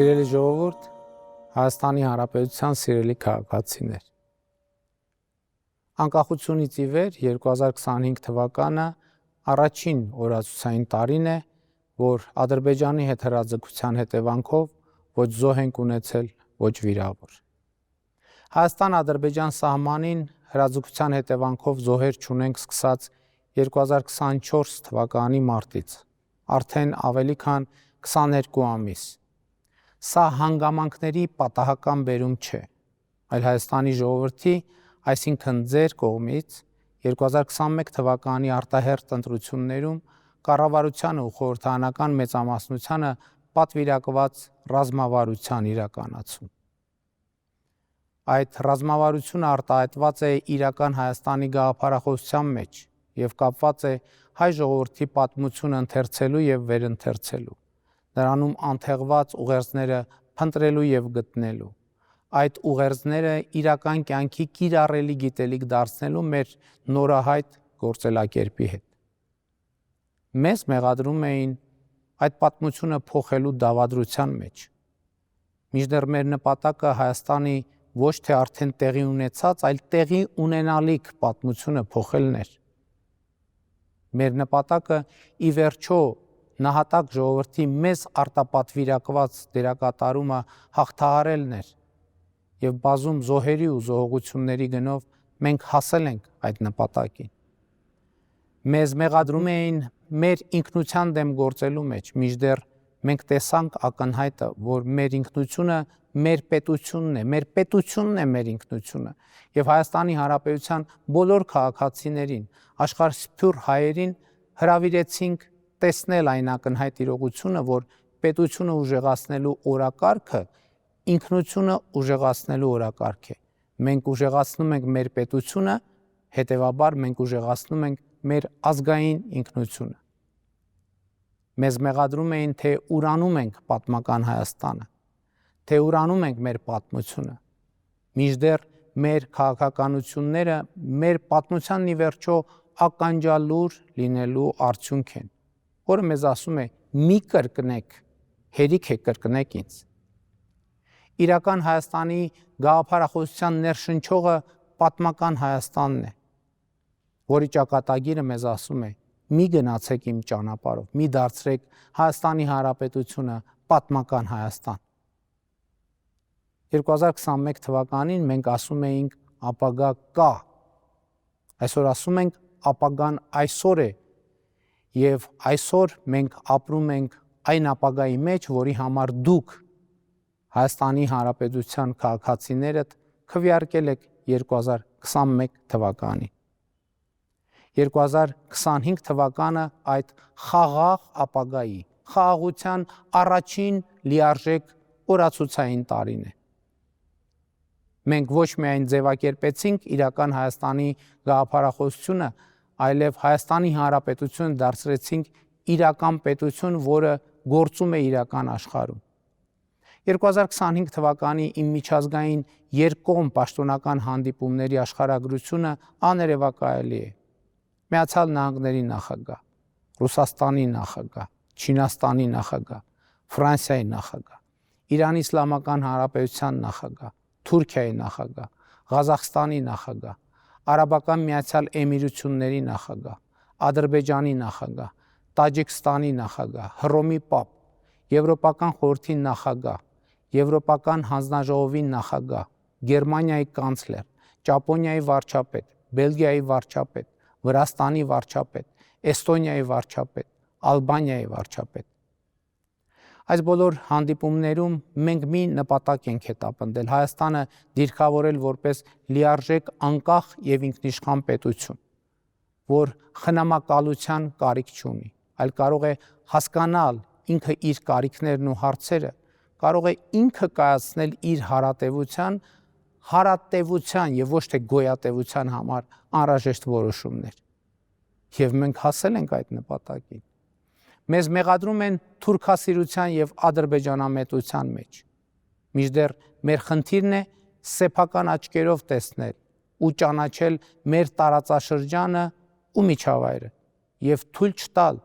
Սիրելի ժողովուրդ, Հայաստանի Հանրապետության սիրելի քաղաքացիներ։ Անկախությունից ի վեր 2025 թվականը առաջին օրացուցային տարին է, որ Ադրբեջանի հետ հրաձգության հետևանքով ոչ զոհ ենք ունեցել, ոչ վիրավոր։ Հայաստան-Ադրբեջան սահմանին հրաձգության հետևանքով զոհեր չունենք սկսած 2024 թվականի մարտից, արդեն ավելի քան 22 ամիս։ Սա հանգամանքների պատահական բերում չէ, այլ Հայաստանի ժողովրդի, այսինքն ձեր կողմից 2021 թվականի արտահերթ ընտրություններում կառավարությանը ու խորհրդարանական մեծամասնությանը պատվիրակված ռազմավարության իրականացում։ Այդ ռազմավարությունը արտահայտված է իրական Հայաստանի գաղափարախոսության մեջ և կապված է հայ ժողովրդի պատմությունը ընթերցելու և վերընթերցելու, նրանում անթեղված ուղերձները փնտրելու և գտնելու, այդ ուղերձները իրական կյանքի կիրառելի գիտելիք դարձնելու մեր նորահայտ գործելակերպի հետ։ Մեզ մեղադրում էին այդ պատմությունը փոխելու դավադրության մեջ, մինչդեռ մեր նպատակը Հայաստանի ոչ թե արդեն տեղի ունեցած, այլ տեղի ունենալիք պատմությունը փոխելն էր։ Մեր նպատակը ի վերջո նահատակ ժողովրդի մեզ արտապատվիրակված դերակատարումը հաղթահարելն էր և բազում զոհերի ու զոհողությունների գնով մենք հասել ենք այդ նպատակին։ Մեզ մեղադրում էին մեր ինքնության դեմ գործելու մեջ, մինչդեռ մենք տեսանք ակնհայտը, որ մեր ինքնությունը մեր պետությունն է, մեր պետությունն է մեր ինքնությունը, և Հայաստանի Հանրապետության բոլոր քաղաքացիներին, աշխարհսփյուռ հայերին հրավիրեցինք տեսնել այն ակնհայտ իրողությունը, որ պետությունը ուժեղացնելու օրակարգը ինքնությունը ուժեղացնելու օրակարգ է։ Մենք ուժեղացնում ենք մեր պետությունը, հետևաբար մենք ուժեղացնում ենք մեր ազգային ինքնությունը։ Մեզ մեղադրում էին, թե ուրանում ենք պատմական Հայաստանը, թե ուրանում ենք մեր պատմությունը, մինչդեռ մեր քաղաքականությունները մեր պատմությանն ի վերջո ականջալուր լինելու արդյունք են, որը մեզ ասում է՝ մի կրկնեք, հերիք է կրկնեք ինձ։ Իրական Հայաստանի գաղափարախոսության ներշնչողը պատմական Հայաստանն է, որի ճակատագիրը մեզ ասում է՝ մի գնացեք իմ ճանապարհով, մի դարձրեք Հայաստանի Հանրապետությունը պատմական Հայաստան։ 2021 թվականին մենք ասում էինք ապագա կա, այսօր ասում ենք ապագան այսօր է, և այսօր մենք ապրում ենք այն ապագայի մեջ, որի համար դուք Հայաստանի Հանրապետության քաղաքացիներդ քվեարկել եք 2021 թվականին։ 2025 թվականը այդ խաղաղ ապագայի, խաղաղության առաջին լիարժեք օրացուցային տարին է։ Մենք ոչ միայն ձևակերպեցինք իրական Հայաստանի գաղափարախոսությունը, այլև Հայաստանի Հանրապետությունը դարձրեցինք իրական պետություն, որը գործում է իրական աշխարհում։ 2025 թվականի իմ միջազգային երկկողմ պաշտոնական հանդիպումների աշխարհագրությունը աներևակայելի է։ Միացյալ Նահանգների նախագահ, Ռուսաստանի նախագահ, Չինաստանի նախագահ, Ֆրանսիայի նախագահ, Իրանի Իսլամական Հանրապետության նախագահ, Թուրքիայի նախագահ, Ղազախստանի նախագահ, Արաբական Միացյալ Էմիրությունների նախագահ, Ադրբեջանի նախագահ, Տաջիկստանի նախագահ, Հռոմի պապ, Եվրոպական խորհրդի նախագահ, Եվրոպական հանձնաժողովի նախագահ, Գերմանիայի կանցլեր, Ճապոնիայի վարչապետ, Բելգիայի վարչապետ, Վրաստանի վարչապետ, Էստոնիայի վարչապետ, Ալբանիայի վարչապետ։ Այս բոլոր հանդիպումներում մենք մի նպատակ ենք հետապնդել՝ Հայաստանը դիրքավորել որպես լիարժեք անկախ և ինքնիշխան պետություն, որ խնամակալության կարիք չունի, այլ կարող է հասկանալ ինքը իր կարիքներն ու հարցերը, կարող է ինքը կայացնել իր հարատևության և ոչ թե գոյատևության համար անհրաժեշտ որոշումներ։ Եվ մենք հասել ենք այդ նպատակին։ Մեզ մեղադրում են թուրքասիրության և ադրբեջանամետության մեջ, մինչդեռ մեր խնդիրն է սեփական աչքերով տեսնել ու ճանաչել մեր տարածաշրջանը ու միջավայրը և թույլ չտալ,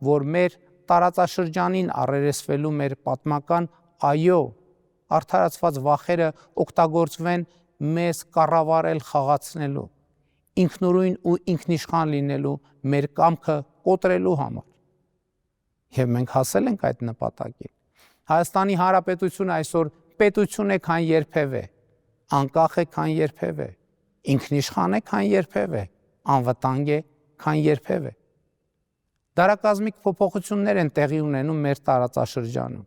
որ մեր տարածաշրջանին առերեսվելու մեր պատմական այո, արդարացված վախերը օգտագործվեն մեզ կառավարել խաղացնելու, ինքնուրույն ու ինքնիշխան լինելու մեր կամքը կոտրելու համար։ Եվ մենք հասել ենք այդ նպատակին։ Հայաստանի Հանրապետությունը այսօր պետություն է, քան երբևէ, անկախ է, քան երբևէ, ինքնիշխան է, քան երբևէ, անվտանգ է, քան երբևէ։ Դարակազմիկ փոփոխություններ են տեղի ունենում մեր տարածաշրջանում։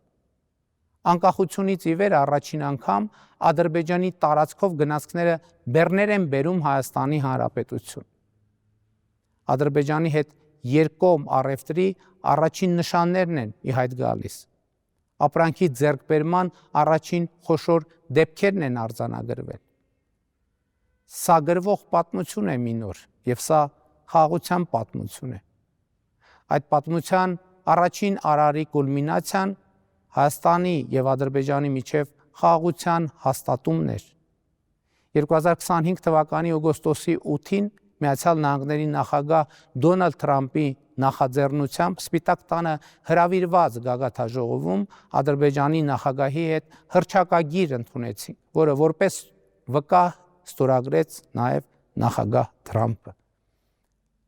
Անկախությունից ի վեր առաջին անգամ Ադրբեջանի տարածքով գնացքները բեռներ են բերում Հայաստանի Հանրապետություն։ Ադրբեջանի հետ երկկողմ առևտրի առաջին նշաններն են ի հայտ գալիս։ Ապրանքի ձեռքբերման առաջին խոշոր դեպքերն են արձանագրվել։ Սա գրվող պատմություն է մի նոր, եւ սա խաղաղության պատմություն է։ Այդ պատմության առաջին արարի կուլմինացիան Հայաստանի եւ Ադրբեջանի միջև խաղաղության հաստատումն էր։ 2025 թվականի օգոստոսի 8-ին Միացյալ Նահանգների նախագահ Դոնալդ Թրամփի նախաձեռնությամբ Սպիտակ տանը հրավիրված գագաթնաժողովում Ադրբեջանի նախագահի հետ հռչակագիր ընդունեցին, որը որպես վկա ստորագրեց նաև նախագահ Թրամփը։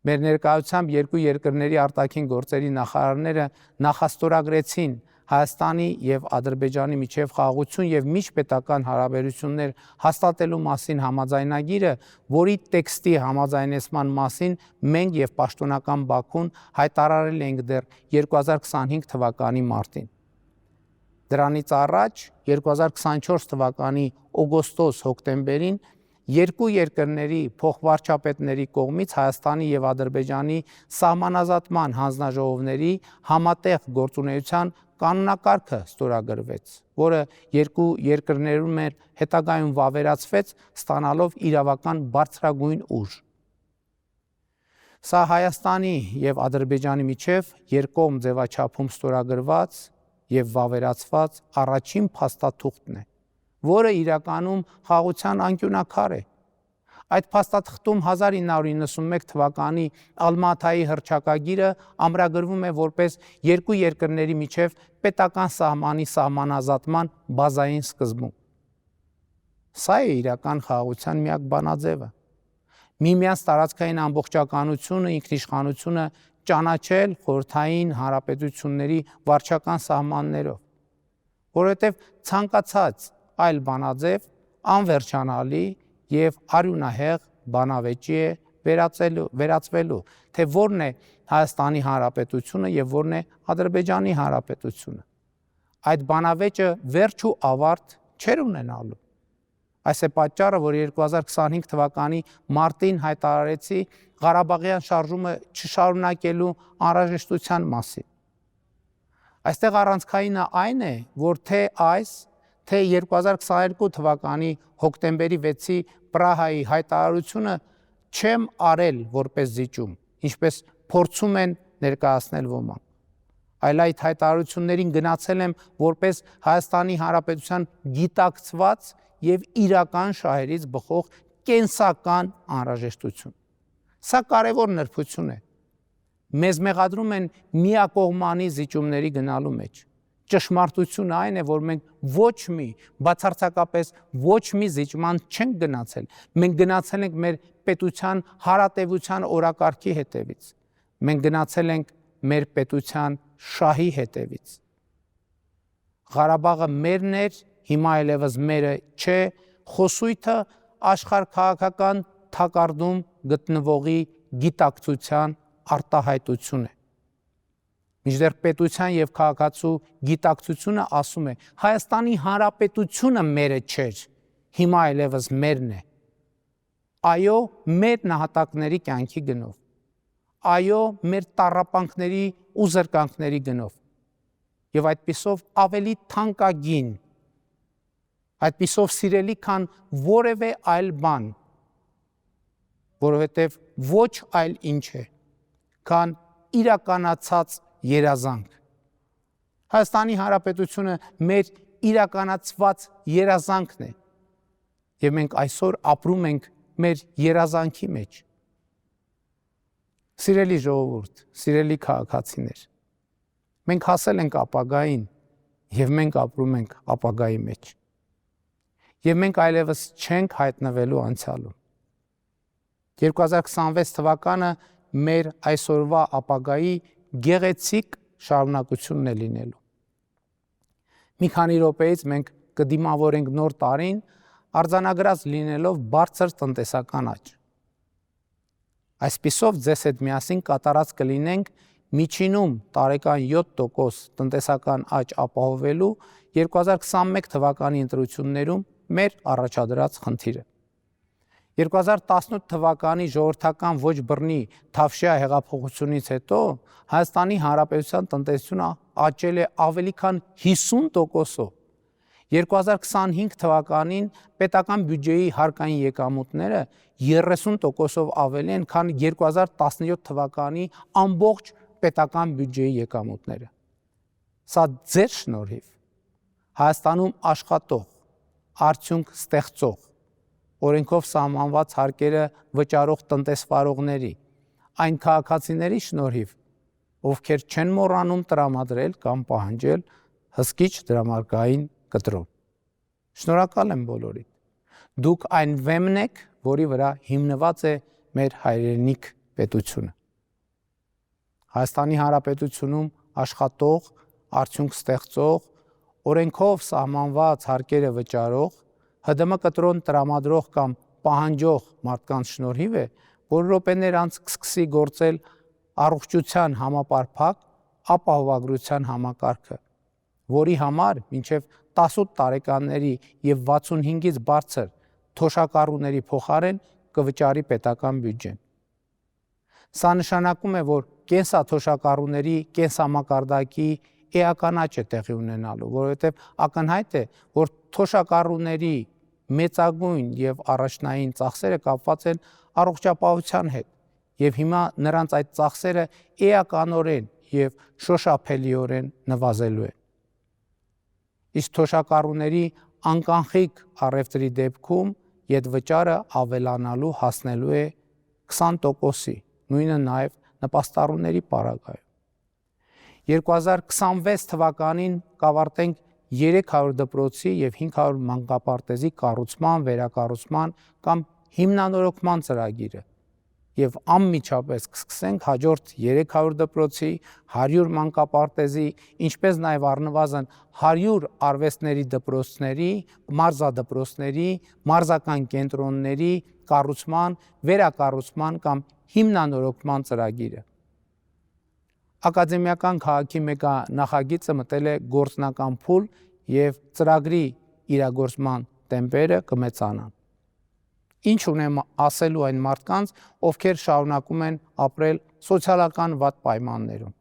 Մեր ներկայությամբ երկու երկրների արտաքին գործերի նախարարները նախաստորագրեցին Հայաստանի եւ Ադրբեջանի միջև խաղաղություն եւ միջպետական հարաբերություններ հաստատելու մասին համաձայնագիրը, որի տեքստի համաձայնեցման մասին մենք եւ պաշտոնական Բաքուն հայտարարել ենք դեռ 2025 թվականի մարտին։ Դրանից առաջ 2024 թվականի օգոստոս-հոկտեմբերին երկու երկրների փոխվարչապետների կողմից Հայաստանի եւ Ադրբեջանի սահմանազատման հանձնաժողովների համատեղ գործունեության կանոնակարգը ստորագրվեց, որը երկու երկրներում հետագայում վավերացվեց, ստանալով իրավական բարձրագույն ուժ։ Սա Հայաստանի եւ Ադրբեջանի միջև երկկողմ ձևաչափում ստորագրված եւ վավերացված առաջին փաստաթուղթն է, որը իրականում խաղաղության անկյունակար է։ Այդ փաստաթղթում 1991 թվականի Ալմատայի հռչակագիրը ամրագրվում է որպես երկու երկրների միջև պետական սահմանի սահմանազատման բազային սկզբունք։ Սա է իրական խաղաղության միակ բանաձևը։ Միմյանց տարածքային ամբողջականությունը, ինքնիշխանությունը ճանաչել խորհրդային հանրապետությունների վարչական սահմաններով, որովհետև ցանկացած այլ բանաձև անվերջանալի եւ արյունահեղ բանավեճի է վերածվելու, թե որն է Հայաստանի Հանրապետությունը եւ որն է Ադրբեջանի Հանրապետությունը։ Այդ բանավեճը վերջ ու ավարտ չէր ունենալու։ Այս է պատճառը, որ 2025 թվականի մարտին հայտարարեցի Ղարաբաղյան շարժումը չշարունակելու անհրաժեշտության մասին։ Այստեղ առանցքայինը այն է, որ թե այս, թե 2022 թվականի հոկտեմբերի 6-ի Պրահայի հայտարարությունը չեմ արել որպես զիջում, ինչպես փորձում են ներկայացնել ոմանք, այլ այդ հայտարարություններին գնացել եմ որպես Հայաստանի Հանրապետության գիտակցված եւ իրական շահերից բխող կենսական անհրաժեշտություն։ Սա կարևոր նրբություն է։ Մեզ մեղադրում են միակողմանի զիջումների գնալու մեջ։ Ճշմարտությունը այն է, որ մենք ոչ մի, բացարձակապես ոչ մի զիջման չենք գնացել։ Մենք գնացել ենք մեր պետության հարատևության օրակարգի հետևից։ Մենք գնացել ենք մեր պետության շահի հետևից։ Ղարաբաղը մերն էր, հիմա այլևս մերը չէ, խոսույթը աշխարհքաղաքական թակարդում գտնվողի գիտակցության արտահայտություն է։ Մինչդեռ պետության եւ քաղաքացու գիտակցությունը ասում է Հայաստանի Հանրապետությունը մերը չէր, հիմա այլևս մերն է։ Այո, մեր նահատակների կյանքի գնով։ Այո, մեր տառապանքների ու զրկանքների գնով։ Եվ այդպիսով ավելի թանկագին, այդպիսով սիրելի, քան որևէ այլ բան, որովհետև ոչ այլ ինչ է, քան իրականացած երազանք։ Հայաստանի Հանրապետությունը մեր իրականացված երազանքն է, եւ մենք այսօր ապրում ենք մեր երազանքի մեջ։ Սիրելի ժողովուրդ, սիրելի քաղաքացիներ, մենք հասել ենք ապագային, եւ մենք ապրում ենք ապագայի մեջ։ Եվ մենք այլևս չենք հայտնվելու անցյալում։ 2026 թվականը մեր այսօրվա ապագայի գեղեցիկ շարունակությունն է լինելու։ Մի քանի րոպեից մենք կդիմավորենք նոր տարին, արձանագրած լինելով բարձր տնտեսական աճ։ Այսպիսով ձեզ հետ միասին կատարած կլինենք միջինում տարեկան 7% տնտեսական աճ ապահովելու 2021 թվականի ընտրություններում մեր առաջադրած խնդիրը։ 2018 թվականի ժողովրդական ոչ բռնի Թավշյա հեղափոխությունից հետո Հայաստանի Հանրապետության տնտեսությունը աճել է ավելի քան 50%-ով։ 2025 թվականին պետական բյուջեի հարկային եկամուտները 30%-ով ավելի են, քան 2017 թվականի ամբողջ պետական բյուջեի եկամուտները։ Սա ձեր շնորհիվ Հայաստանում աշխատող, արդյունք ստեղծող, օրենքով սահմանված հարկերը վճարող տնտեսվարողների, այն քաղաքացիների շնորհիվ, ովքեր չեն մոռանում տրամադրել կամ պահանջել հսկիչ դրամարկային կտրոն։ Շնորհակալ եմ բոլորիդ։ Դուք այն վեմն եք, որի վրա հիմնված է մեր հայրենիք պետությունը։ Հայաստանի Հանրապետությունում աշխատող, արդյունք ստեղծող, օրենքով սահմանված հարկերը վճարող, ՀԴՄ կտրոն տրամադրող կամ պահանջող մարդկանց շնորհիվ է, որ րոպեներ անց կսկսի գործել առողջության համապարփակ ապահովագրության համակարգը, որի համար մինչև 18 տարեկանների եւ 65-ից բարձր թոշակառուների փոխարեն կվճարի պետական բյուջեն։ Սա նշանակում է, որ կենսաթոշակառուների կենսամակարդակի էական աճ է տեղի ունենալու, որովհետև ակնհայտ է, որ թոշակառուների մեծագույն եւ առաջնային ծախսերը կապված են առողջապահության հետ, եւ հիմա նրանց այդ ծախսերը էականորեն եւ շոշափելիորեն նվազելու են։ Իսկ թոշակառուների անկանխիկ առևտրի դեպքում ետվճարը ավելանալու հասնելու է 20%-ի, նույնը նաեւ նպաստառուների պարագայում։ 2026 թվականին կավարտենք 300 դպրոցի եւ 500 մանկապարտեզի կառուցման, վերակառուցման կամ հիմնանորոգման ծրագիրը եւ անմիջապես կսկսենք հաջորդ 300 դպրոցի, 100 մանկապարտեզի, ինչպես նաեւ առնվազն 100 արվեստների դպրոցների, մարզադպրոցների, մարզական կենտրոնների կառուցման, վերակառուցման կամ հիմնանորոգման ծրագիրը։ Ակադեմիական քաղաքի մեգանախագիծը մտել է գործնական փուլ եւ ծրագրի իրագործման տեմպերը կմեծանան։ Ինչ ունեմ ասելու այն մարդկանց, ովքեր շարունակում են ապրել սոցիալական վատ պայմաններում։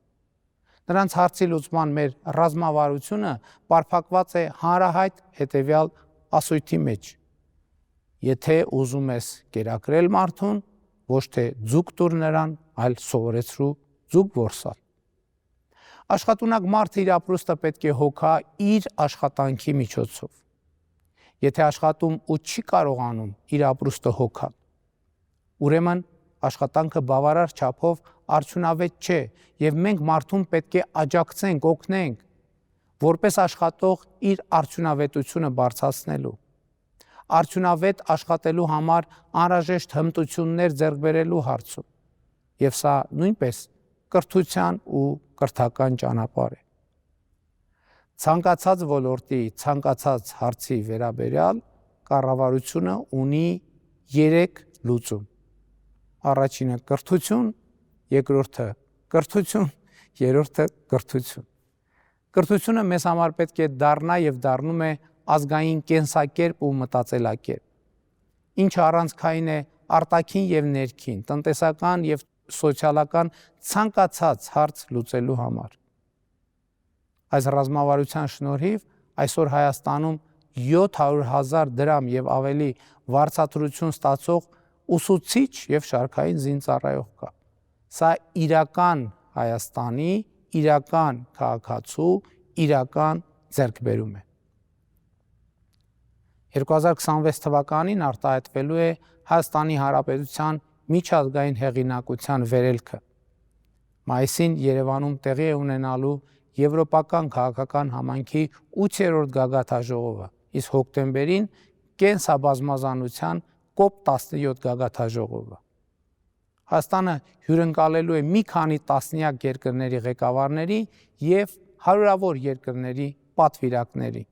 Նրանց հարցի լուծման մեր ռազմավարությունը պարփակված է հանրահայտ հետևյալ ասույթի մեջ. եթե ուզում ես կերակրել մարդուն, ոչ թե ձուկ տուր նրան, այլ սովորեցրու ձուկ որսալ։ Աշխատունակ մարդը իր ապրուստը պետք է հոգա իր աշխատանքի միջոցով։ Եթե աշխատում ու չի կարողանում իր ապրուստը հոգալ, ուրեմն աշխատանքը բավարար չափով արդյունավետ չէ եւ մենք մարդուն պետք է աջակցենք, օգնենք, որպես աշխատող իր արդյունավետությունը բարձրացնելու, արդյունավետ աշխատելու համար անհրաժեշտ հմտություններ ձեռք բերելու հարցում, եւ սա նույնպես կրթության ու կրթական ճանապարհ է։ Ցանկացած ոլորտի, ցանկացած հարցի վերաբերյալ կառավարությունը ունի 3 լուծում։ Առաջինը կրթություն, երկրորդը կրթություն, երրորդը կրթություն։ Կրթությունը մեզ համար պետք է դառնա եւ դառնում է ազգային կենսակերպ ու մտածելակերպ, ինչը առանցքային է արտաքին եւ ներքին, տնտեսական եւ սոցիալական ցանկացած հարց լուծելու համար։ Այս ռազմավարության շնորհիվ այսօր Հայաստանում 700,000 դրամ եւ ավելի վարձատրություն ստացող ուսուցիչ եւ շարքային զինծառայող կա։ Սա իրական Հայաստանի, իրական քաղաքացու, իրական ձեռքբերում է։ 2026 թվականին արտահայտվելու է Հայաստանի Հանրապետության միջազգային հեղինակության վերելքը։ Մայիսին Երևանում տեղի է ունենալու Եվրոպական քաղաքական համայնքի 8-րդ գագաթաժողովը, իսկ հոկտեմբերին կենսաբազմազանության COP17 գագաթաժողովը։ Հայաստանը հյուրընկալելու է մի քանի տասնյակ երկրների ղեկավարների և հարյուրավոր երկրների պատվիրակների։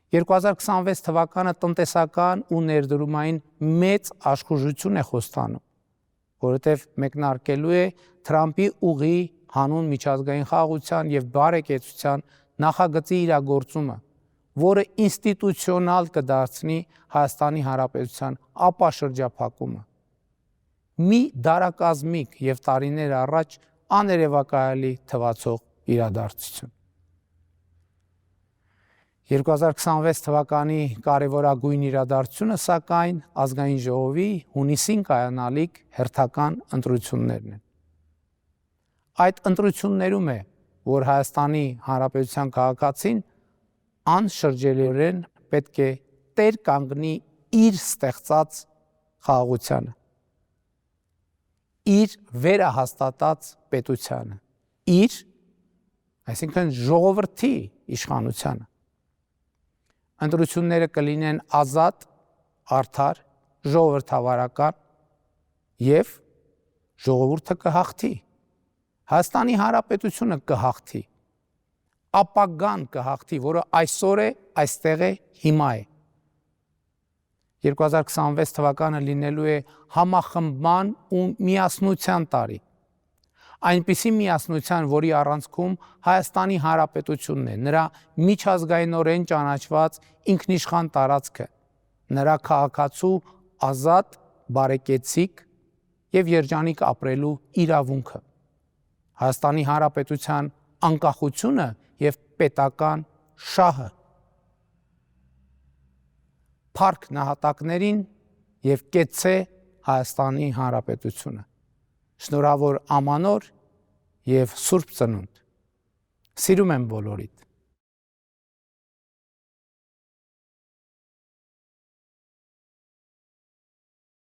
2026 թվականը տնտեսական ու ներդրումային մեծ աշխուժություն է խոստանում, որովհետև մեկնարկելու է Թրամփի ուղի հանուն միջազգային խաղաղության և բարեկեցության նախագծի իրագործումը, որը ինստիտուցիոնալ կդարձնի Հայաստանի Հանրապետության ապաշրջափակումը։ Մի դարակազմիկ և տարիներ առաջ աներևակայալի թվացող իրադարձություն։ 2026 թվականի կարևորագույն իրադարձությունը, սակայն, Ազգային ժողովի հունիսին կայանալիք հերթական ընտրություններն են։ Այդ ընտրություններում է, որ Հայաստանի Հանրապետության քաղաքացին անշրջելիորեն պետք է տեր կանգնի իր ստեղծած խաղաղությանը, իր վերահաստատած պետությանը, իր, այսինքն ժողովրդի իշխանությանը։ Ընտրությունները կլինեն ազատ, արդար, ժողովրդավարական և ժողովուրդը կհաղթի։ Հայաստանի Հանրապետությունը կհաղթի, ապագան կհաղթի, որը այսօր է, այստեղ է, հիմա է։ 2026 թվականը լինելու է համախմբման ու միասնության տարի, այնպիսի միասնության, որի առանցքում Հայաստանի Հանրապետությունն է, նրա միջազգայինորեն ճանաչված ինքնիշխան տարածքը, նրա քաղաքացու ազատ, բարեկեցիկ և երջանիկ ապրելու իրավունքը, Հայաստանի Հանրապետության անկախությունը և պետական շահը։ Փառք նահատակներին և կեցցե Հայաստանի Հանրապետությունը։ Շնորհավոր ամանոր և Սուրբ Ծնունդ։ Սիրում եմ բոլորիդ։